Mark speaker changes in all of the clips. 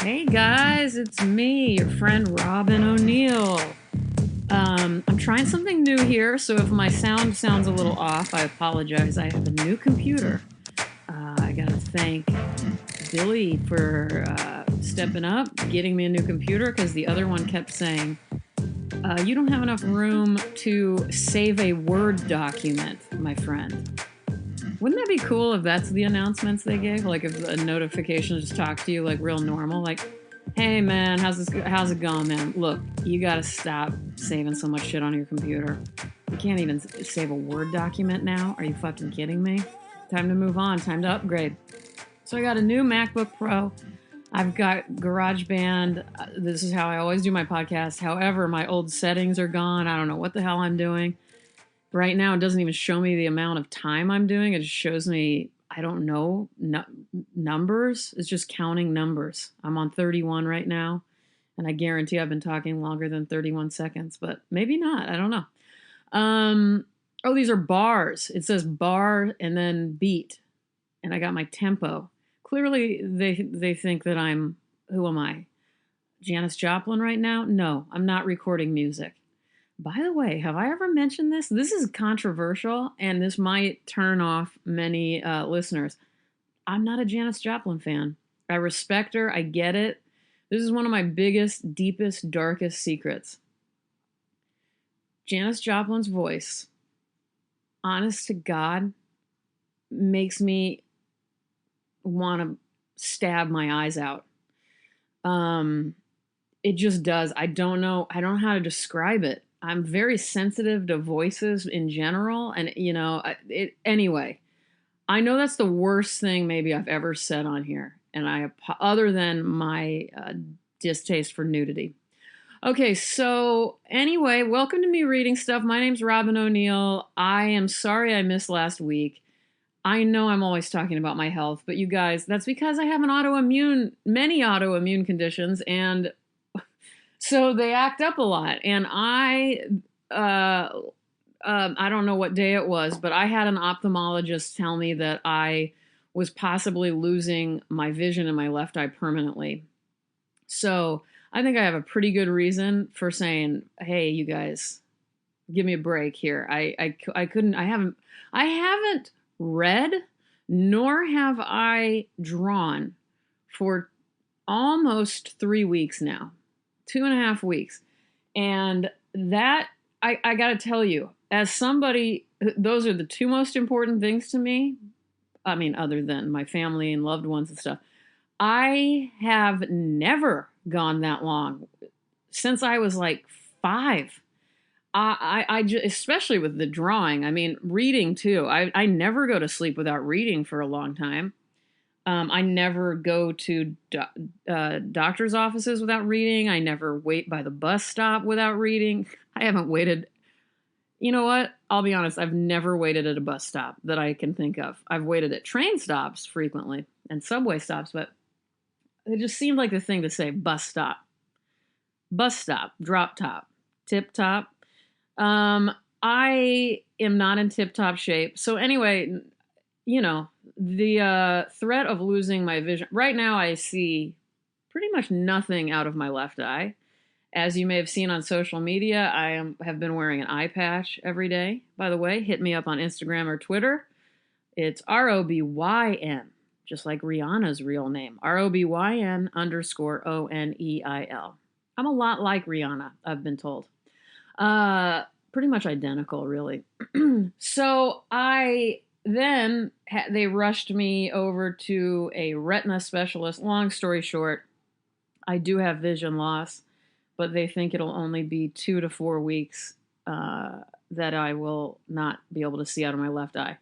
Speaker 1: Hey guys, it's me, your friend Robin O'Neill. I'm trying something new here, so if my sound sounds a little off, I apologize. I have a new computer. I gotta thank Billy for stepping up, getting me a new computer, because the other one kept saying, you don't have enough room to save a Word document, my friend. Wouldn't that be cool if that's the announcements they gave? Like if a notification just talked to you like real normal, like, "Hey man, how's it going, man? Look, you gotta stop saving so much shit on your computer. You can't even save a Word document now. Are you fucking kidding me? Time to move on. Time to upgrade." So I got a new MacBook Pro. I've got GarageBand. This is how I always do my podcast. However, my old settings are gone. I don't know what the hell I'm doing. Right now, it doesn't even show me the amount of time I'm doing. It just shows me, I don't know, numbers. It's just counting numbers. I'm on 31 right now, and I guarantee I've been talking longer than 31 seconds, but maybe not. I don't know. Oh, these are bars. It says bar and then beat, and I got my tempo. Clearly, they think that who am I? Janis Joplin right now? No, I'm not recording music. By the way, have I ever mentioned this? This is controversial, and this might turn off many listeners. I'm not a Janis Joplin fan. I respect her. I get it. This is one of my biggest, deepest, darkest secrets. Janis Joplin's voice, honest to God, makes me want to stab my eyes out. It just does. I don't know how to describe it. I'm very sensitive to voices in general. And, anyway, I know that's the worst thing maybe I've ever said on here. And other than my distaste for nudity. Okay, so anyway, welcome to me reading stuff. My name's Robin O'Neill. I am sorry I missed last week. I know I'm always talking about my health, but you guys, that's because I have many autoimmune conditions, and so they act up a lot. And I don't know what day it was, but I had an ophthalmologist tell me that I was possibly losing my vision in my left eye permanently. So I think I have a pretty good reason for saying, "Hey, you guys, give me a break here." I haven't read, nor have I drawn for almost 3 weeks now. 2.5 weeks. And that, I got to tell you, as somebody, those are the two most important things to me. I mean, other than my family and loved ones and stuff. I have never gone that long since I was like 5. Especially with the drawing. I mean, reading too. I never go to sleep without reading for a long time. I never go to doctor's offices without reading. I never wait by the bus stop without reading. I haven't waited. You know what? I'll be honest. I've never waited at a bus stop that I can think of. I've waited at train stops frequently and subway stops, but it just seemed like the thing to say, bus stop. Bus stop, drop top, tip top. I am not in tip top shape. So anyway, the threat of losing my vision. Right now I see pretty much nothing out of my left eye. As you may have seen on social media, have been wearing an eye patch every day. By the way, hit me up on Instagram or Twitter. It's ROBYN, just like Rihanna's real name. ROBYN_ONEIL. I'm a lot like Rihanna, I've been told. Pretty much identical, really. So they rushed me over to a retina specialist. Long story short, I do have vision loss, but they think it'll only be 2 to 4 weeks that I will not be able to see out of my left eye.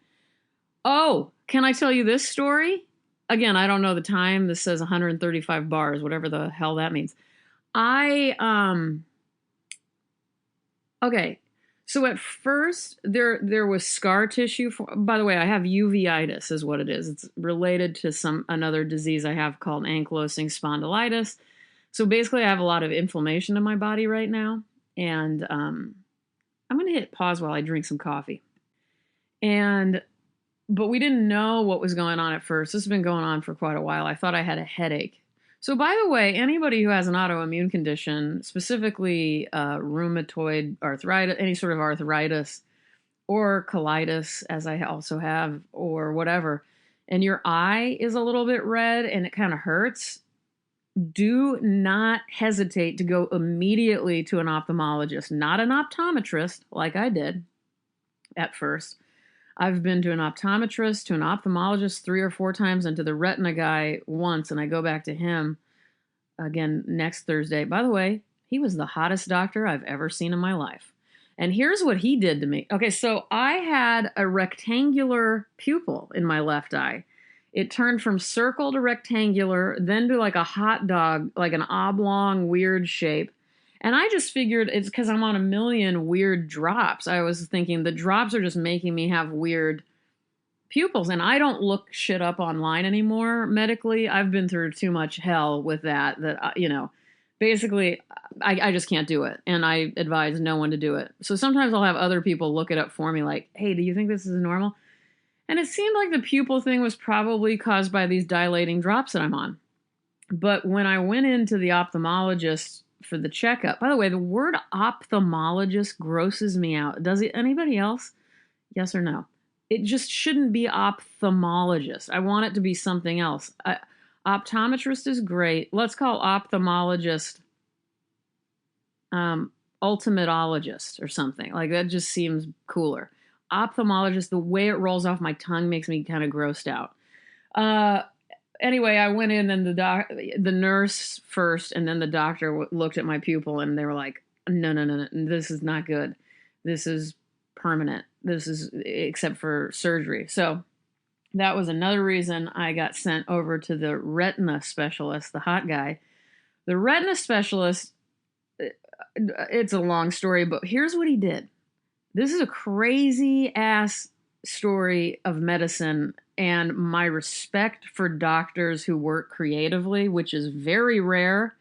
Speaker 1: Oh, can I tell you this story? Again, I don't know the time. This says 135 bars, whatever the hell that means. Okay. So at first, there was scar tissue. By the way, I have uveitis is what it is. It's related to another disease I have called ankylosing spondylitis. So basically, I have a lot of inflammation in my body right now. And I'm going to hit pause while I drink some coffee. But we didn't know what was going on at first. This has been going on for quite a while. I thought I had a headache. So, by the way, anybody who has an autoimmune condition, specifically rheumatoid arthritis, any sort of arthritis, or colitis, as I also have, or whatever, and your eye is a little bit red and it kind of hurts, do not hesitate to go immediately to an ophthalmologist, not an optometrist like I did at first. I've been to an optometrist, to an ophthalmologist 3 or 4 times, and to the retina guy once, and I go back to him again next Thursday. By the way, he was the hottest doctor I've ever seen in my life. And here's what he did to me. Okay, so I had a rectangular pupil in my left eye. It turned from circle to rectangular, then to like a hot dog, like an oblong, weird shape. And I just figured it's because I'm on a million weird drops. I was thinking the drops are just making me have weird pupils. And I don't look shit up online anymore medically. I've been through too much hell with that, basically, I just can't do it. And I advise no one to do it. So sometimes I'll have other people look it up for me like, hey, do you think this is normal? And it seemed like the pupil thing was probably caused by these dilating drops that I'm on. But when I went into the ophthalmologist for the checkup, by the way, the word ophthalmologist grosses me out. Does it anybody else? Yes or no? It just shouldn't be ophthalmologist. I want it to be something else. Optometrist is great. Let's call ophthalmologist ultimatologist or something. Like that just seems cooler. Ophthalmologist, the way it rolls off my tongue makes me kind of grossed out. Anyway, I went in and the nurse first, and then the doctor looked at my pupil, and they were like, no, this is not good. This is permanent. This is except for surgery. So that was another reason I got sent over to the retina specialist, the hot guy. The retina specialist, it's a long story, but here's what he did. This is a crazy ass story of medicine and my respect for doctors who work creatively, which is very rare,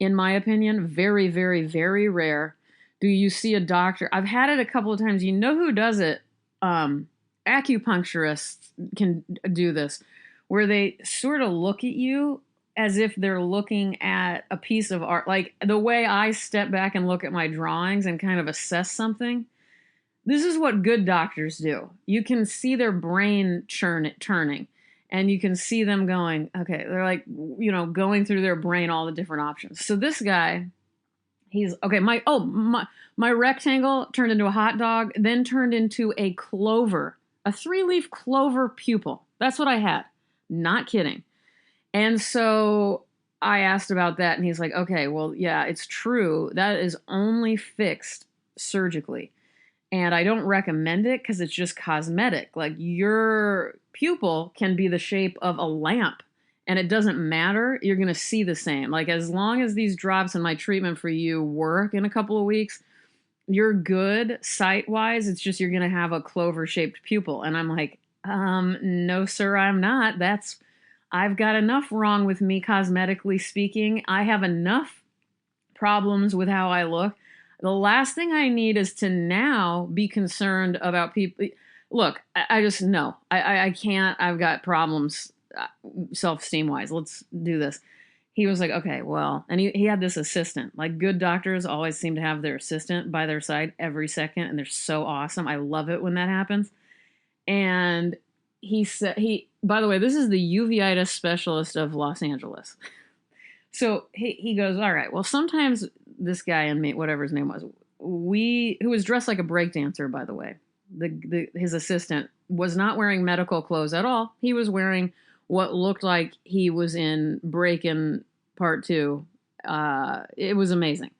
Speaker 1: in my opinion. Very, very, very rare. Do you see a doctor? I've had it a couple of times. You know who does it? Acupuncturists can do this, where they sort of look at you as if they're looking at a piece of art. Like the way I step back and look at my drawings and kind of assess something. This is what good doctors do. You can see their brain turning, and you can see them going, okay, they're like, going through their brain, all the different options. So this guy, he's, okay, my rectangle turned into a hot dog, then turned into a clover, a 3-leaf clover pupil. That's what I had. Not kidding. And so I asked about that, and he's like, okay, well, yeah, it's true. That is only fixed surgically. And I don't recommend it because it's just cosmetic. Like your pupil can be the shape of a lamp and it doesn't matter. You're going to see the same. Like as long as these drops in my treatment for you work in a couple of weeks, you're good sight-wise. It's just you're going to have a clover-shaped pupil. And I'm like, no, sir, I'm not. I've got enough wrong with me cosmetically speaking. I have enough problems with how I look. The last thing I need is to now be concerned about people. Look, I just know. I can't. I've got problems self-esteem wise. Let's do this. He was like, okay, well, and he had this assistant. Like good doctors always seem to have their assistant by their side every second, and they're so awesome. I love it when that happens. And he said, by the way, this is the uveitis specialist of Los Angeles. So he goes, all right, well, sometimes this guy and me, whatever his name was, who was dressed like a breakdancer, by the way, his assistant was not wearing medical clothes at all. He was wearing what looked like he was in Breakin' Part 2. It was amazing.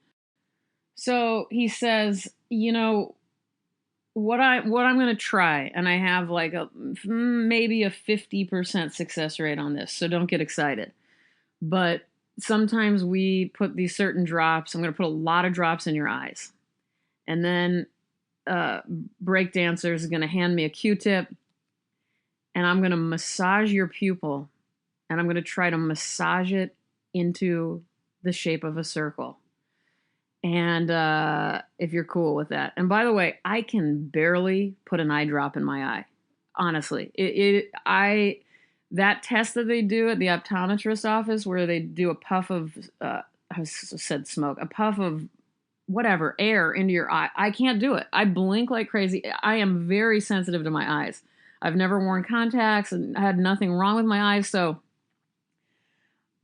Speaker 1: So he says, what I'm going to try, and I have like maybe a 50% success rate on this, so don't get excited. But sometimes we put these certain drops. I'm going to put a lot of drops in your eyes. And then breakdancer is going to hand me a Q-tip, and I'm going to massage your pupil, and I'm going to try to massage it into the shape of a circle. And if you're cool with that. And by the way, I can barely put an eye drop in my eye. Honestly, that test that they do at the optometrist office where they do a puff of, I said smoke, a puff of whatever, air into your eye. I can't do it. I blink like crazy. I am very sensitive to my eyes. I've never worn contacts and had nothing wrong with my eyes. So,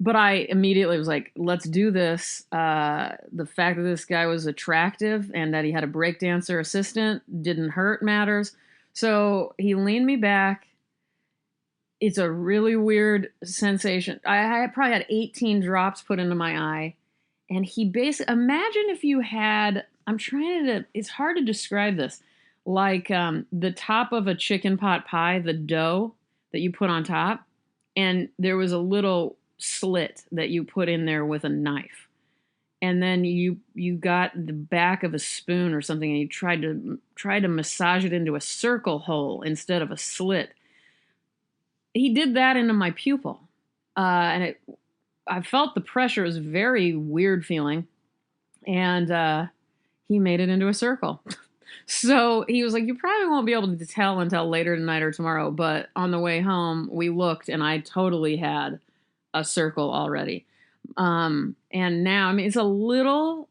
Speaker 1: but I immediately was like, let's do this. The fact that this guy was attractive and that he had a breakdancer assistant didn't hurt matters. So he leaned me back. It's a really weird sensation. I probably had 18 drops put into my eye. And he basically, imagine if you had, I'm trying to, it's hard to describe this, like the top of a chicken pot pie, the dough that you put on top, and there was a little slit that you put in there with a knife. And then you got the back of a spoon or something and you tried to massage it into a circle hole instead of a slit. He did that into my pupil. And I felt the pressure. It was a very weird feeling. And he made it into a circle. So he was like, you probably won't be able to tell until later tonight or tomorrow. But on the way home, we looked and I totally had a circle already. And now, I mean, it's a little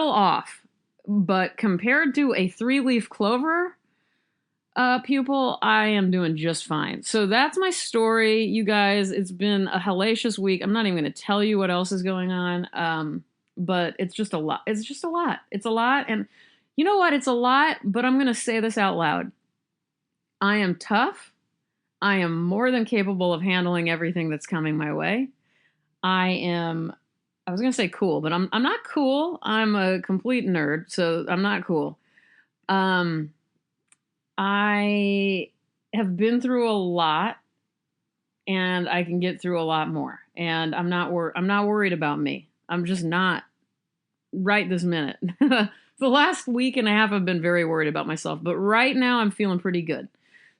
Speaker 1: off. But compared to a 3-leaf clover pupil, I am doing just fine. So that's my story, you guys. It's been a hellacious week. I'm not even going to tell you what else is going on. But it's just a lot. It's just a lot. It's a lot. And you know what? It's a lot, but I'm going to say this out loud. I am tough. I am more than capable of handling everything that's coming my way. I was going to say cool, but I'm not cool. I'm a complete nerd, so I'm not cool. I have been through a lot and I can get through a lot more. And I'm not worried about me. I'm just not right this minute. The last week and a half I've been very worried about myself, but right now I'm feeling pretty good.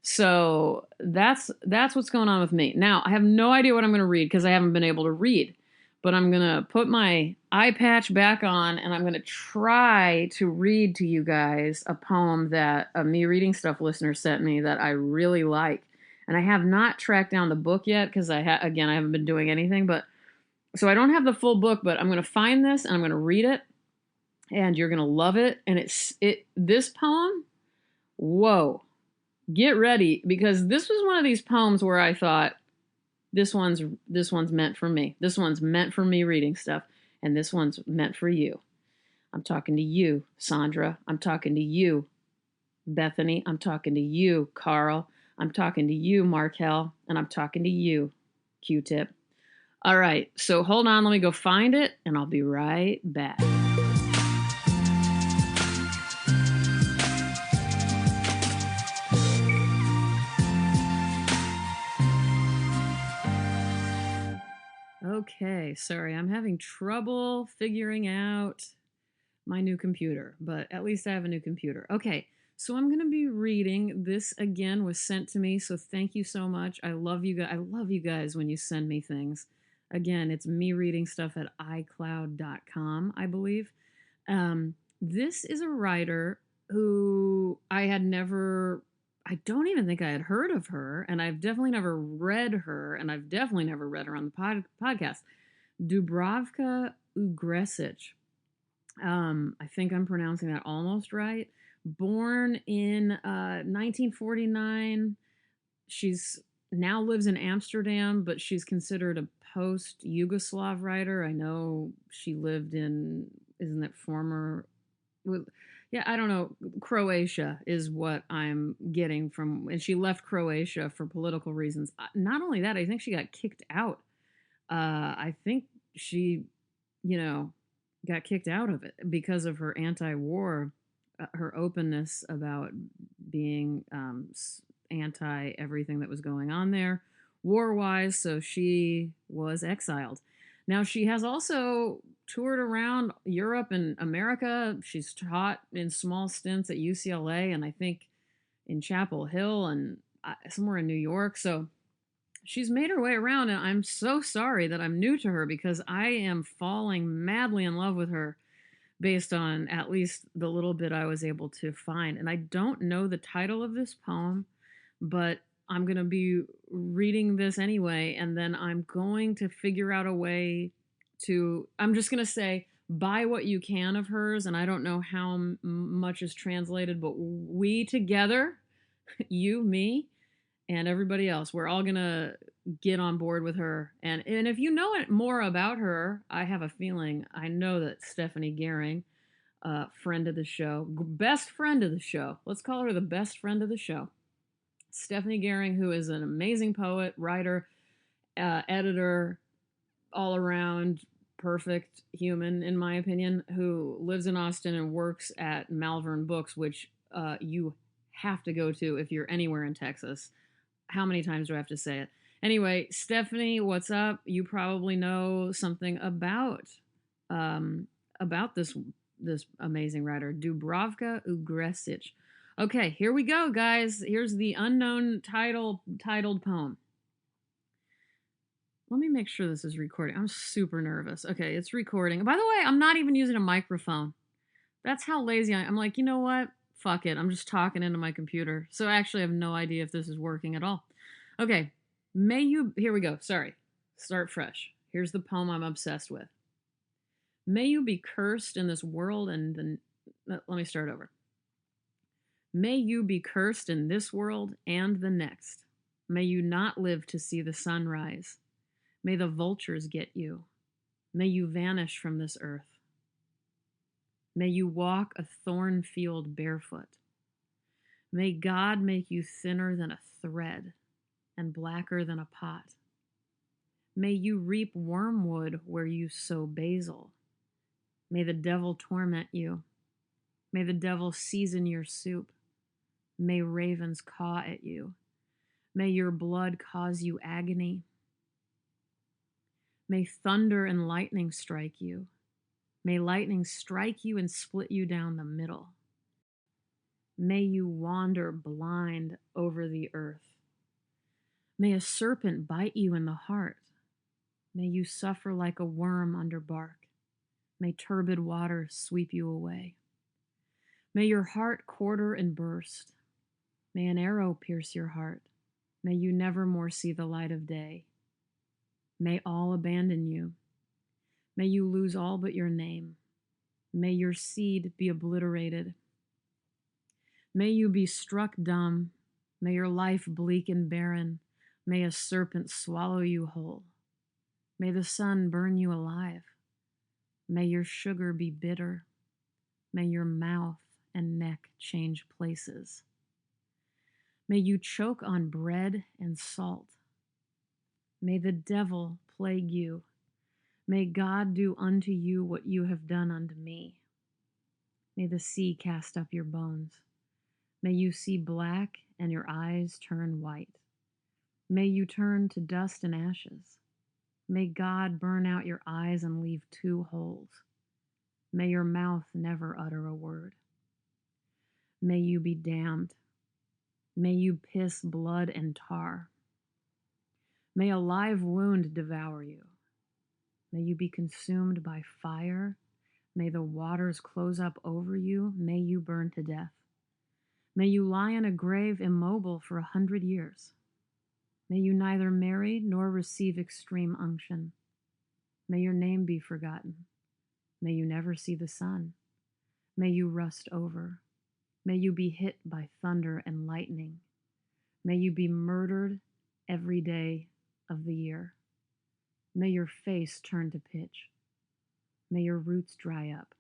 Speaker 1: So that's what's going on with me. Now, I have no idea what I'm going to read because I haven't been able to read, but I'm going to put my eye patch back on and I'm going to try to read to you guys a poem that a Me Reading Stuff listener sent me that I really like. And I have not tracked down the book yet because I haven't been doing anything, but so I don't have the full book, but I'm going to find this and I'm going to read it and you're going to love it. And this poem, whoa, get ready, because this was one of these poems where I thought, this one's meant for me. This one's meant for Me Reading Stuff, and this one's meant for you. I'm talking to you, Sandra. I'm talking to you, Bethany. I'm talking to you, Carl. I'm talking to you, Markel. And I'm talking to you, Q-Tip. All right, so hold on. Let me go find it, and I'll be right back. Okay, sorry, I'm having trouble figuring out my new computer, but at least I have a new computer. Okay, so I'm going to be reading. This again was sent to me, so thank you so much. I love you guys. I love you guys when you send me things. Again, it's me reading stuff at iCloud.com, I believe. This is a writer who I don't even think I had heard of her, and I've definitely never read her, and I've definitely never read her on the podcast. Dubravka Ugrešić. I think I'm pronouncing that almost right. Born in 1949. She's now lives in Amsterdam, but she's considered a post-Yugoslav writer. I know she lived in, isn't it former... Yeah, I don't know. Croatia is what I'm getting from, and she left Croatia for political reasons. Not only that, I think she got kicked out. I think she, got kicked out of it because of her anti-war, her openness about being anti everything that was going on there, war-wise. So she was exiled. Now, she has also toured around Europe and America. She's taught in small stints at UCLA and I think in Chapel Hill and somewhere in New York. So she's made her way around, and I'm so sorry that I'm new to her because I am falling madly in love with her based on at least the little bit I was able to find. And I don't know the title of this poem, but I'm going to be reading this anyway, and then I'm going to figure out a way to. I'm just going to say, buy what you can of hers, and I don't know how much is translated, but we together, you, me, and everybody else, we're all going to get on board with her. And if you know more about her, I have a feeling, I know that Stephanie Gehring, friend of the show, best friend of the show, let's call her the best friend of the show, Stephanie Gehring, who is an amazing poet, writer, editor, all around perfect human, in my opinion, who lives in Austin and works at Malvern Books, which you have to go to if you're anywhere in Texas. How many times do I have to say it? Anyway, Stephanie, what's up? You probably know something about this amazing writer, Dubravka Ugrešić. Okay, here we go, guys. Here's the unknown titled poem. Let me make sure this is recording. I'm super nervous. Okay, it's recording. By the way, I'm not even using a microphone. That's how lazy I am. I'm like, you know what? Fuck it. I'm just talking into my computer. So I actually have no idea if this is working at all. Okay, here we go. Sorry. Start fresh. Here's the poem I'm obsessed with. May you be cursed in this world let me start over. May you be cursed in this world and the next. May you not live to see the sun rise. May the vultures get you. May you vanish from this earth. May you walk a thorn field barefoot. May God make you thinner than a thread and blacker than a pot. May you reap wormwood where you sow basil. May the devil torment you. May the devil season your soup. May ravens caw at you. May your blood cause you agony. May thunder and lightning strike you. May lightning strike you and split you down the middle. May you wander blind over the earth. May a serpent bite you in the heart. May you suffer like a worm under bark. May turbid water sweep you away. May your heart quarter and burst. May an arrow pierce your heart. May you never more see the light of day. May all abandon you. May you lose all but your name. May your seed be obliterated. May you be struck dumb. May your life bleak and barren. May a serpent swallow you whole. May the sun burn you alive. May your sugar be bitter. May your mouth and neck change places. May you choke on bread and salt. May the devil plague you. May God do unto you what you have done unto me. May the sea cast up your bones. May you see black and your eyes turn white. May you turn to dust and ashes. May God burn out your eyes and leave 2 holes. May your mouth never utter a word. May you be damned. May you piss blood and tar. May a live wound devour you. May you be consumed by fire. May the waters close up over you. May you burn to death. May you lie in a grave immobile for 100 years. May you neither marry nor receive extreme unction. May your name be forgotten. May you never see the sun. May you rust over. May you be hit by thunder and lightning. May you be murdered every day of the year. May your face turn to pitch. May your roots dry up.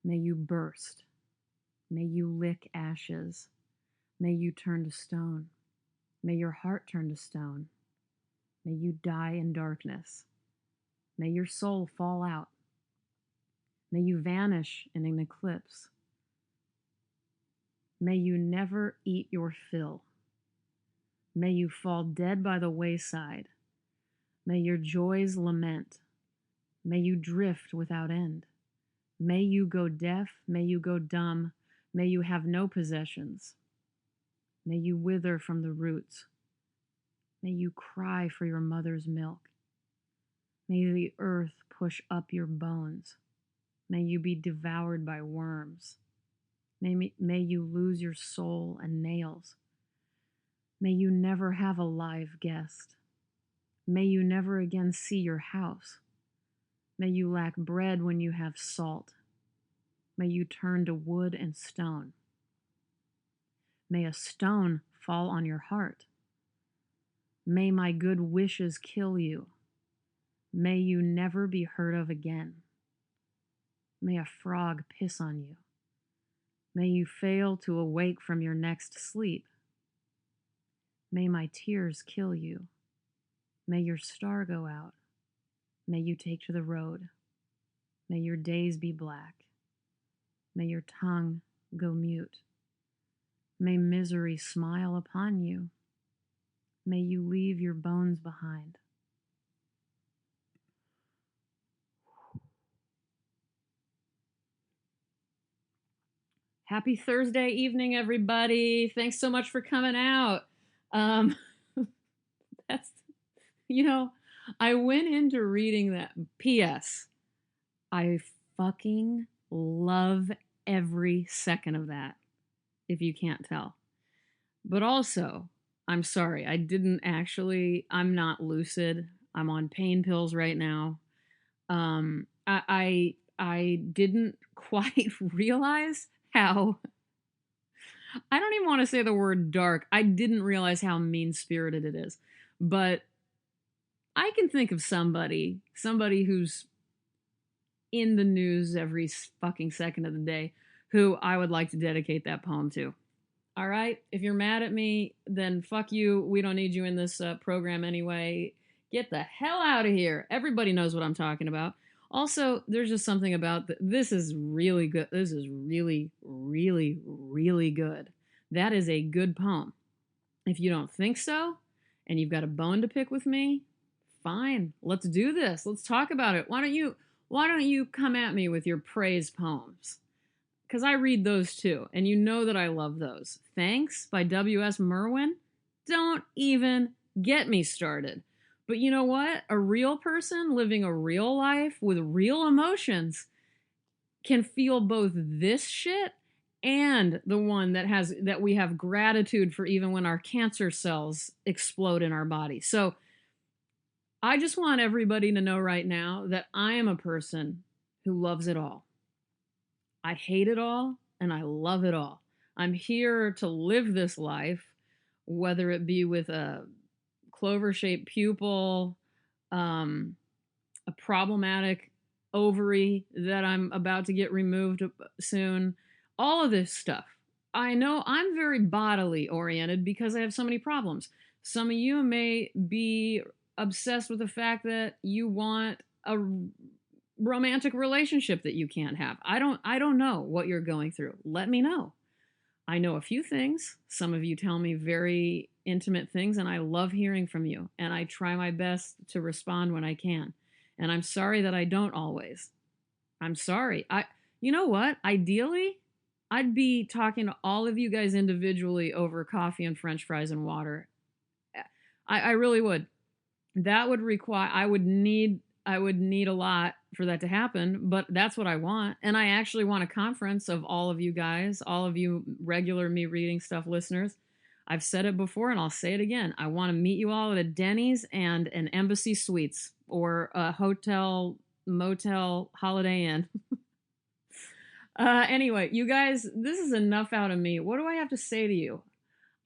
Speaker 1: May you burst. May you lick ashes. May you turn to stone. May your heart turn to stone. May you die in darkness. May your soul fall out. May you vanish in an eclipse. May you never eat your fill. May you fall dead by the wayside. May your joys lament. May you drift without end. May you go deaf. May you go dumb. May you have no possessions. May you wither from the roots. May you cry for your mother's milk. May the earth push up your bones. May you be devoured by worms. May you lose your soul and nails. May you never have a live guest. May you never again see your house. May you lack bread when you have salt. May you turn to wood and stone. May a stone fall on your heart. May my good wishes kill you. May you never be heard of again. May a frog piss on you. May you fail to awake from your next sleep. May my tears kill you. May your star go out. May you take to the road. May your days be black. May your tongue go mute. May misery smile upon you. May you leave your bones behind. Happy Thursday evening, everybody. Thanks so much for coming out. That's, I went into reading that. P.S. I fucking love every second of that, if you can't tell. But also, I'm sorry, I'm not lucid. I'm on pain pills right now. I didn't quite realize how, I don't even want to say the word dark. I didn't realize how mean-spirited it is. But I can think of somebody who's in the news every fucking second of the day who I would like to dedicate that poem to. All right? If you're mad at me, then fuck you. We don't need you in this program anyway. Get the hell out of here. Everybody knows what I'm talking about. Also, there's just something about this is really good. This is really, really, really good. That is a good poem. If you don't think so, and you've got a bone to pick with me, fine. Let's do this. Let's talk about it. Why don't you come at me with your praise poems? Because I read those too, and you know that I love those. Thanks by W.S. Merwin. Don't even get me started. But you know what? A real person living a real life with real emotions can feel both this shit and the one that we have gratitude for even when our cancer cells explode in our body. So I just want everybody to know right now that I am a person who loves it all. I hate it all and I love it all. I'm here to live this life, whether it be with a clover-shaped pupil, a problematic ovary that I'm about to get removed soon, all of this stuff. I know I'm very bodily oriented because I have so many problems. Some of you may be obsessed with the fact that you want a romantic relationship that you can't have. I don't know what you're going through. Let me know. I know a few things. Some of you tell me very intimate things, and I love hearing from you. And I try my best to respond when I can. And I'm sorry that I don't always. I'm sorry. You know what? Ideally, I'd be talking to all of you guys individually over coffee and French fries and water. I really would. That would require, I would need a lot for that to happen, but that's what I want. And I actually want a conference of all of you guys, all of you regular Me Reading Stuff listeners. I've said it before and I'll say it again. I want to meet you all at a Denny's and an Embassy Suites or a hotel, motel, Holiday Inn. Anyway, you guys, this is enough out of me. What do I have to say to you?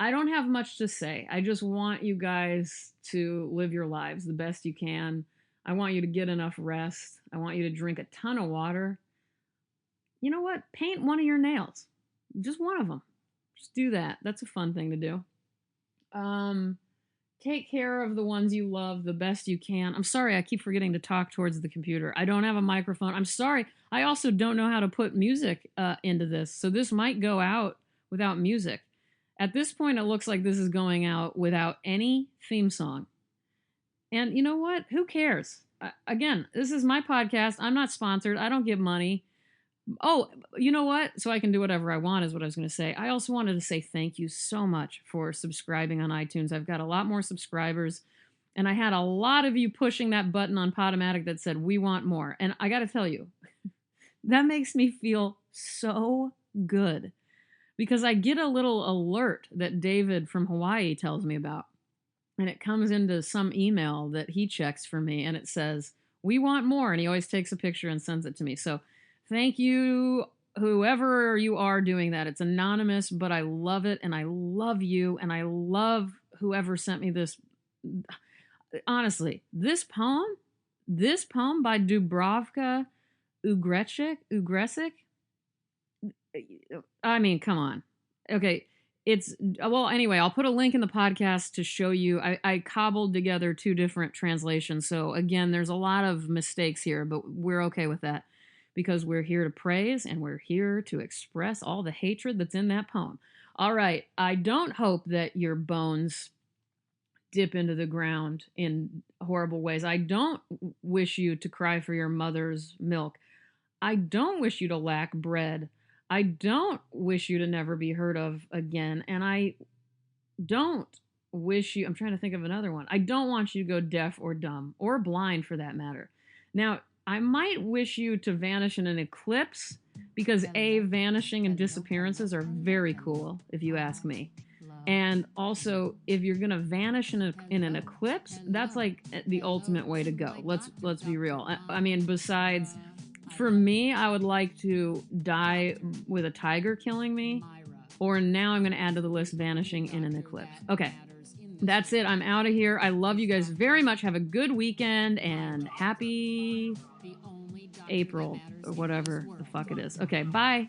Speaker 1: I don't have much to say. I just want you guys to live your lives the best you can. I want you to get enough rest. I want you to drink a ton of water. You know what? Paint one of your nails. Just one of them. Just do that. That's a fun thing to do. Take care of the ones you love the best you can. I'm sorry, I keep forgetting to talk towards the computer. I don't have a microphone. I'm sorry. I also don't know how to put music into this, so this might go out without music. At this point, it looks like this is going out without any theme song. And you know what? Who cares? Again, this is my podcast. I'm not sponsored. I don't get money. Oh, you know what? So I can do whatever I want is what I was going to say. I also wanted to say thank you so much for subscribing on iTunes. I've got a lot more subscribers. And I had a lot of you pushing that button on Podomatic that said, we want more. And I got to tell you, that makes me feel so good. because I get a little alert that David from Hawaii tells me about. And it comes into some email that he checks for me, and it says, "We want more." And he always takes a picture and sends it to me. So thank you, whoever you are doing that. It's anonymous, but I love it, and I love you, and I love whoever sent me this. Honestly, this poem by Dubravka Ugrešić. I mean, come on. Okay, anyway, I'll put a link in the podcast to show you. I cobbled together two different translations. So again, there's a lot of mistakes here, but we're okay with that because we're here to praise and we're here to express all the hatred that's in that poem. All right, I don't hope that your bones dip into the ground in horrible ways. I don't wish you to cry for your mother's milk. I don't wish you to lack bread. I don't wish you to never be heard of again. And I don't wish you, I'm trying to think of another one. I don't want you to go deaf or dumb or blind for that matter. Now, I might wish you to vanish in an eclipse because vanishing and disappearances are very cool, if you ask me. And also, if you're gonna vanish in an eclipse, that's like the ultimate way to go. Let's be real. I mean, besides, for me, I would like to die with a tiger killing me, or now I'm gonna add to the list vanishing in an eclipse. Okay, that's it. I'm out of here. I love you guys very much. Have a good weekend and happy April or whatever the fuck it is. Okay, bye.